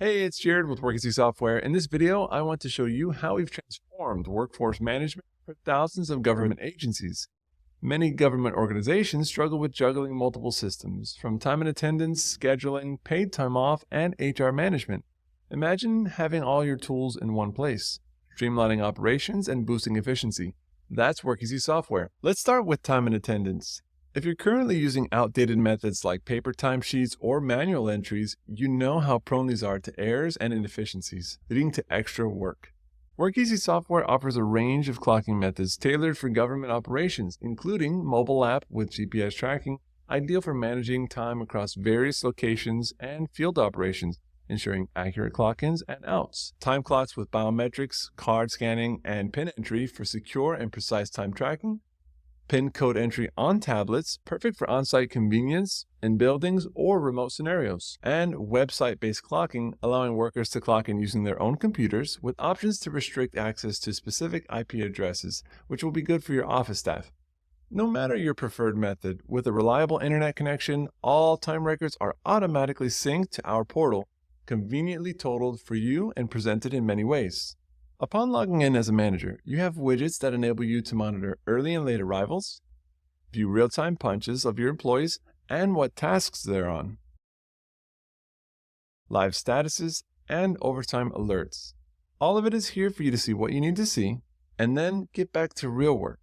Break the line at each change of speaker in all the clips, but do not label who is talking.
Hey, it's Jared with WorkEasy Software. In this video, I want to show you how we've transformed workforce management for thousands of government agencies. Many government organizations struggle with juggling multiple systems, from time and attendance, scheduling, paid time off, and HR management. Imagine having all your tools in one place, streamlining operations and boosting efficiency. That's WorkEasy Software. Let's start with time and attendance. If you're currently using outdated methods like paper timesheets or manual entries, you know how prone these are to errors and inefficiencies, leading to extra work. WorkEasy Software offers a range of clocking methods tailored for government operations, including mobile app with GPS tracking, ideal for managing time across various locations, and field operations, ensuring accurate clock-ins and outs. Time clocks with biometrics, card scanning, and PIN entry for secure and precise time tracking. PIN code entry on tablets, perfect for on-site convenience in buildings or remote scenarios. And website-based clocking, allowing workers to clock in using their own computers with options to restrict access to specific IP addresses, which will be good for your office staff. No matter your preferred method, with a reliable internet connection, all time records are automatically synced to our portal, conveniently totaled for you and presented in many ways. Upon logging in as a manager, you have widgets that enable you to monitor early and late arrivals, view real-time punches of your employees and what tasks they're on, live statuses, and overtime alerts. All of it is here for you to see what you need to see, and then get back to real work.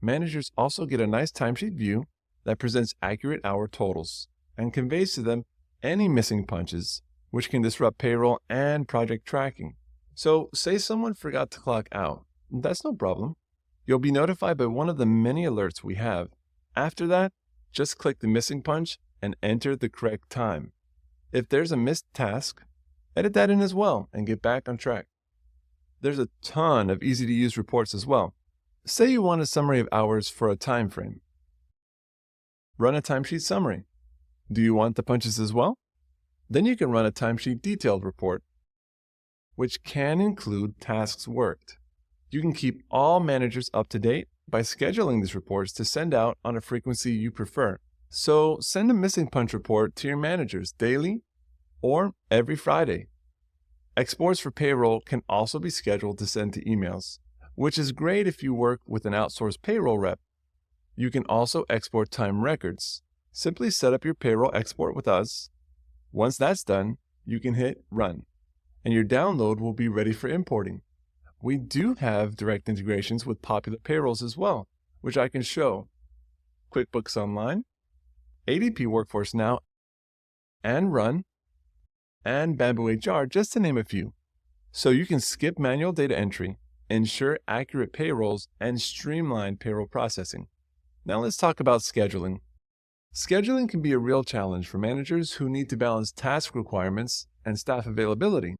Managers also get a nice timesheet view that presents accurate hour totals and conveys to them any missing punches, which can disrupt payroll and project tracking. So say someone forgot to clock out. That's no problem. You'll be notified by one of the many alerts we have. After that, just click the missing punch and enter the correct time. If there's a missed task, edit that in as well and get back on track. There's a ton of easy-to-use reports as well. Say you want a summary of hours for a time frame. Run a timesheet summary. Do you want the punches as well? Then you can run a timesheet detailed report, which can include tasks worked. You can keep all managers up to date by scheduling these reports to send out on a frequency you prefer. So send a missing punch report to your managers daily or every Friday. Exports for payroll can also be scheduled to send to emails, which is great if you work with an outsourced payroll rep. You can also export time records. Simply set up your payroll export with us. Once that's done, you can hit run, and your download will be ready for importing. We do have direct integrations with popular payrolls as well, which I can show. QuickBooks Online, ADP Workforce Now, and Run, and Bamboo HR, just to name a few. So you can skip manual data entry, ensure accurate payrolls, and streamline payroll processing. Now let's talk about scheduling. Scheduling can be a real challenge for managers who need to balance task requirements and staff availability.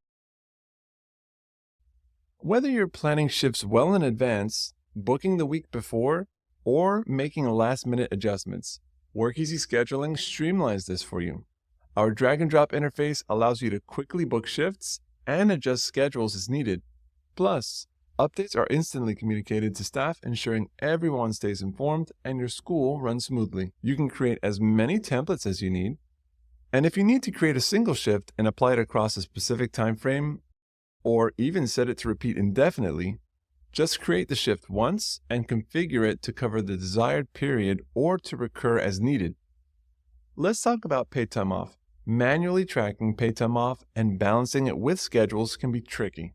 Whether you're planning shifts well in advance, booking the week before, or making last-minute adjustments, WorkEasy Scheduling streamlines this for you. Our drag-and-drop interface allows you to quickly book shifts and adjust schedules as needed. Plus, updates are instantly communicated to staff, ensuring everyone stays informed and your school runs smoothly. You can create as many templates as you need. And if you need to create a single shift and apply it across a specific time frame, or even set it to repeat indefinitely, just create the shift once and configure it to cover the desired period or to recur as needed. Let's talk about paid time off. Manually tracking paid time off and balancing it with schedules can be tricky.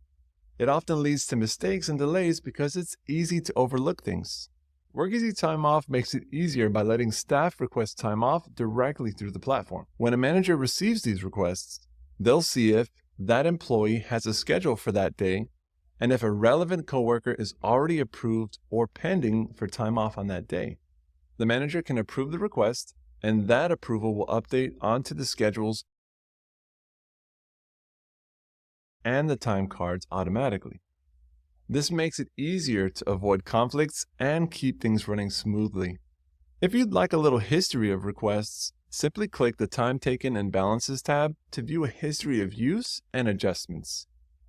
It often leads to mistakes and delays because it's easy to overlook things. WorkEasy Time Off makes it easier by letting staff request time off directly through the platform. When a manager receives these requests, they'll see if that employee has a schedule for that day, and if a relevant coworker is already approved or pending for time off on that day. The manager can approve the request, and that approval will update onto the schedules and the time cards automatically. This makes it easier to avoid conflicts and keep things running smoothly. If you'd like a little history of requests, simply click the Time Taken and Balances tab to view a history of use and adjustments.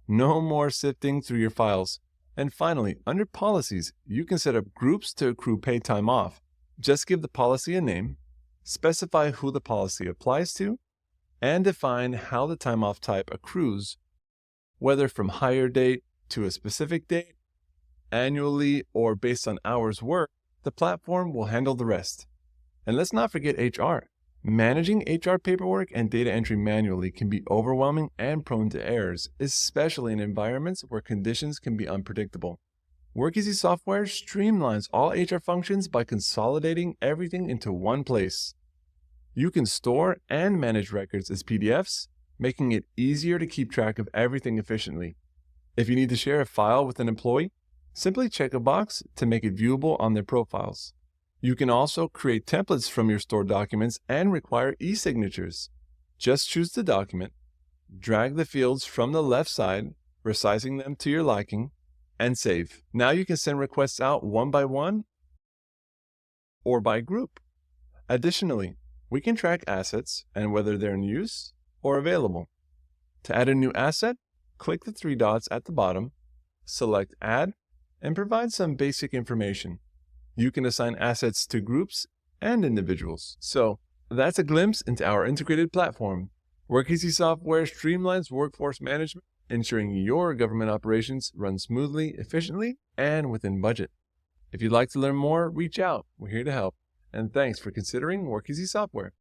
No more sifting through your files. And finally, under Policies, you can set up groups to accrue paid time off. Just give the policy a name, specify who the policy applies to, and define how the time off type accrues, whether from hire date to a specific date, annually, or based on hours worked. The platform will handle the rest. And let's not forget HR. Managing HR paperwork and data entry manually can be overwhelming and prone to errors, especially in environments where conditions can be unpredictable. WorkEasy Software streamlines all HR functions by consolidating everything into one place. You can store and manage records as PDFs, making it easier to keep track of everything efficiently. If you need to share a file with an employee, simply check a box to make it viewable on their profiles. You can also create templates from your stored documents and require e-signatures. Just choose the document, drag the fields from the left side, resizing them to your liking, and save. Now you can send requests out one by one or by group. Additionally, we can track assets and whether they're in use or available. To add a new asset, click the three dots at the bottom, select Add, and provide some basic information. You can assign assets to groups and individuals. So that's a glimpse into our integrated platform. WorkEasy Software streamlines workforce management, ensuring your government operations run smoothly, efficiently, and within budget. If you'd like to learn more, reach out. We're here to help. And thanks for considering WorkEasy Software.